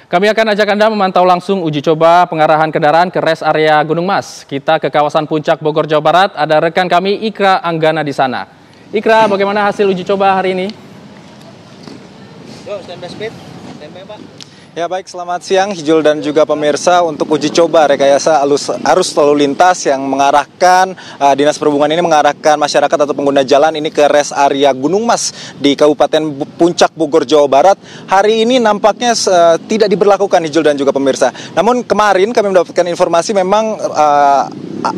Kami akan ajak Anda memantau langsung uji coba pengarahan kendaraan ke rest area Gunung Mas. Kita ke kawasan Puncak Bogor, Jawa Barat. Ada rekan kami Ikra Anggana di sana. Ikra, bagaimana hasil uji coba hari ini? Yuk, standby speed. Standby, Pak. Ya baik, selamat siang Hijul dan juga pemirsa. Untuk uji coba rekayasa arus lalu lintas yang mengarahkan Dinas Perhubungan ini mengarahkan masyarakat atau pengguna jalan ini ke rest area Gunung Mas di Kabupaten Puncak Bogor, Jawa Barat. Hari ini nampaknya tidak diberlakukan Hijul dan juga pemirsa. Namun kemarin kami mendapatkan informasi memang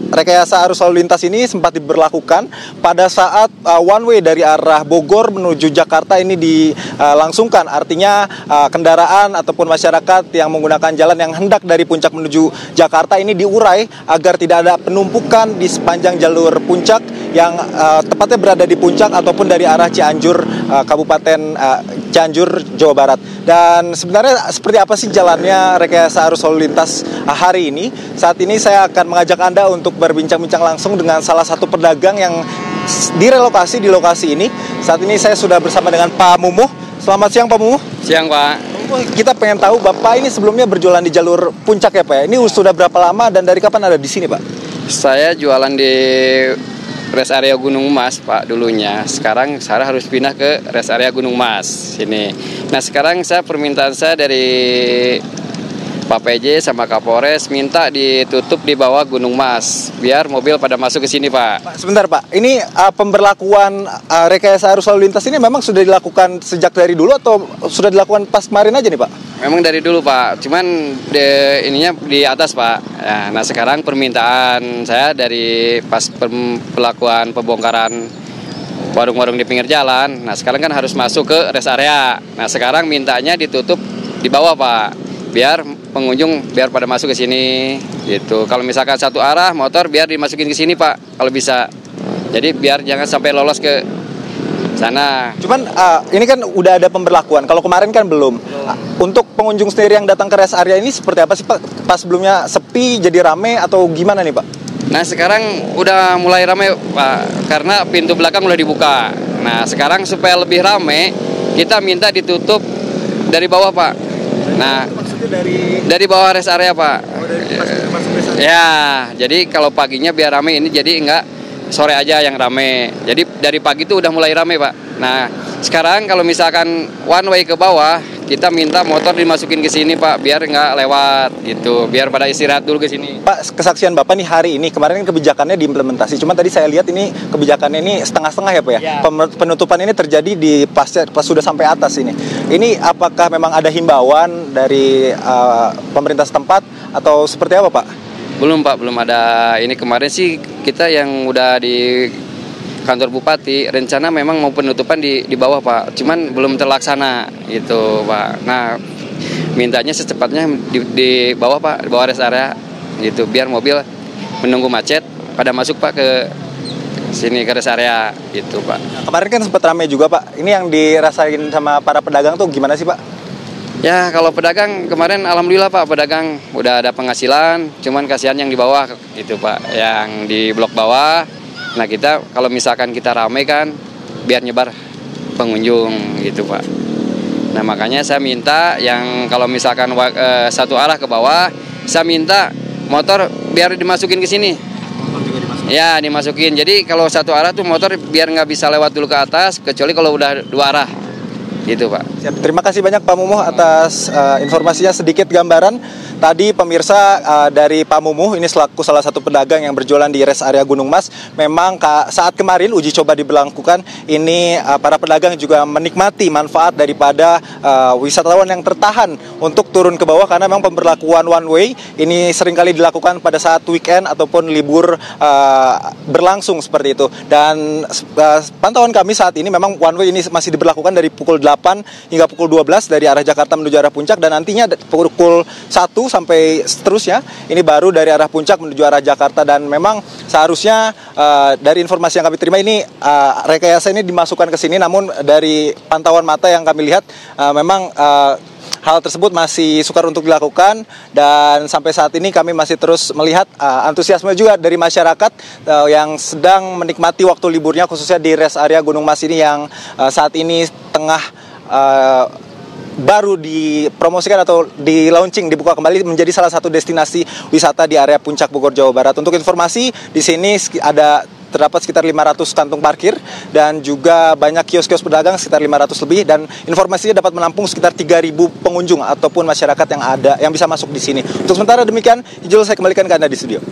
rekayasa arus lalu lintas ini sempat diberlakukan pada saat one way dari arah Bogor menuju Jakarta ini dilangsungkan. Artinya kendaraan ataupun masyarakat yang menggunakan jalan yang hendak dari puncak menuju Jakarta ini diurai agar tidak ada penumpukan di sepanjang jalur puncak yang tepatnya berada di puncak ataupun dari arah Cianjur, Kabupaten Cianjur, Jawa Barat. Dan sebenarnya seperti apa sih jalannya rekayasa arus lalu lintas hari ini? Saat ini saya akan mengajak Anda untuk berbincang-bincang langsung dengan salah satu pedagang yang direlokasi di lokasi ini. Saat ini saya sudah bersama dengan Pak Mumuh. Selamat siang Pak Mumuh. Siang Pak. Kita pengen tahu Bapak ini sebelumnya berjualan di jalur puncak ya Pak ya? Ini sudah berapa lama dan dari kapan ada di sini Pak? Saya jualan di rest area Gunung Mas Pak dulunya. Sekarang saya harus pindah ke rest area Gunung Mas sini. Nah sekarang permintaan saya dari Pak PJ sama Kapolres minta ditutup di bawah Gunung Mas biar mobil pada masuk ke sini Pak. Sebentar Pak, ini pemberlakuan rekayasa arus lalu lintas ini memang sudah dilakukan sejak dari dulu atau sudah dilakukan pas kemarin aja nih Pak? Memang dari dulu Pak, cuman ininya di atas Pak. Nah sekarang permintaan saya dari pas pelakuan pembongkaran warung-warung di pinggir jalan. Nah sekarang kan harus masuk ke rest area. Nah sekarang mintanya ditutup di bawah Pak. Biar pengunjung biar pada masuk ke sini gitu. Kalau misalkan satu arah motor biar dimasukin ke sini Pak kalau bisa. Jadi biar jangan sampai lolos ke sana. Cuman ini kan udah ada pemberlakuan. Kalau kemarin kan belum. Untuk pengunjung sendiri yang datang ke rest area ini seperti apa sih Pak? Pas sebelumnya sepi jadi rame atau gimana nih Pak? Nah sekarang udah mulai rame Pak karena pintu belakang udah dibuka. Nah sekarang supaya lebih rame kita minta ditutup dari bawah Pak. Nah dari bawah rest area Pak. Ya, jadi kalau paginya biar rame ini jadi enggak sore aja yang rame. Jadi dari pagi itu udah mulai rame Pak. Nah sekarang kalau misalkan one way ke bawah kita minta motor dimasukin ke sini Pak biar nggak lewat gitu, biar pada istirahat dulu ke sini. Pak, kesaksian Bapak nih hari ini, kemarin kan kebijakannya diimplementasi, cuma tadi saya lihat ini kebijakannya ini setengah-setengah ya Pak ya? Penutupan ini terjadi di pas sudah sampai atas ini. Ini apakah memang ada himbauan dari pemerintah setempat atau seperti apa Pak? Belum Pak, belum ada. Ini kemarin sih kita yang udah di kantor Bupati, rencana memang mau penutupan di bawah Pak, cuman belum terlaksana gitu Pak. Nah, mintanya secepatnya di bawah Pak, di bawah rest area gitu, biar mobil menunggu macet pada masuk Pak ke sini ke rest area gitu Pak. Kemarin kan sempat ramai juga Pak, ini yang dirasain sama para pedagang tuh gimana sih Pak? Ya kalau pedagang kemarin alhamdulillah Pak, pedagang udah ada penghasilan, cuman kasihan yang di bawah gitu Pak, yang di blok bawah. Nah kita kalau misalkan kita rame kan biar nyebar pengunjung gitu Pak. Nah makanya saya minta yang kalau misalkan satu arah ke bawah, saya minta motor biar dimasukin ke sini. Ya dimasukin. Jadi kalau satu arah tuh motor biar nggak bisa lewat dulu ke atas, kecuali kalau udah dua arah. Gitu Pak. Siap. Terima kasih banyak Pak Mumuh atas informasinya. Sedikit gambaran tadi pemirsa dari Pak Mumuh ini selaku salah satu pedagang yang berjualan di rest area Gunung Mas. Memang saat kemarin uji coba diberlakukan ini para pedagang juga menikmati manfaat daripada wisatawan yang tertahan untuk turun ke bawah karena memang pemberlakuan one way ini seringkali dilakukan pada saat weekend ataupun libur berlangsung seperti itu. Dan pantauan kami saat ini memang one way ini masih diberlakukan dari pukul 8 hingga pukul 12 dari arah Jakarta menuju arah Puncak, dan nantinya pukul 1 sampai seterusnya ini baru dari arah Puncak menuju arah Jakarta. Dan memang seharusnya dari informasi yang kami terima ini rekayasa ini dimasukkan ke sini, namun dari pantauan mata yang kami lihat memang hal tersebut masih sukar untuk dilakukan. Dan sampai saat ini kami masih terus melihat antusiasme juga dari masyarakat yang sedang menikmati waktu liburnya khususnya di rest area Gunung Mas ini yang saat ini tengah baru dipromosikan atau di launching, dibuka kembali menjadi salah satu destinasi wisata di area Puncak Bogor, Jawa Barat. Untuk informasi, di sini terdapat sekitar 500 kantung parkir dan juga banyak kios-kios pedagang sekitar 500 lebih, dan informasinya dapat menampung sekitar 3.000 pengunjung ataupun masyarakat yang bisa masuk di sini. Untuk sementara demikian, Ijul, saya kembalikan ke Anda di studio.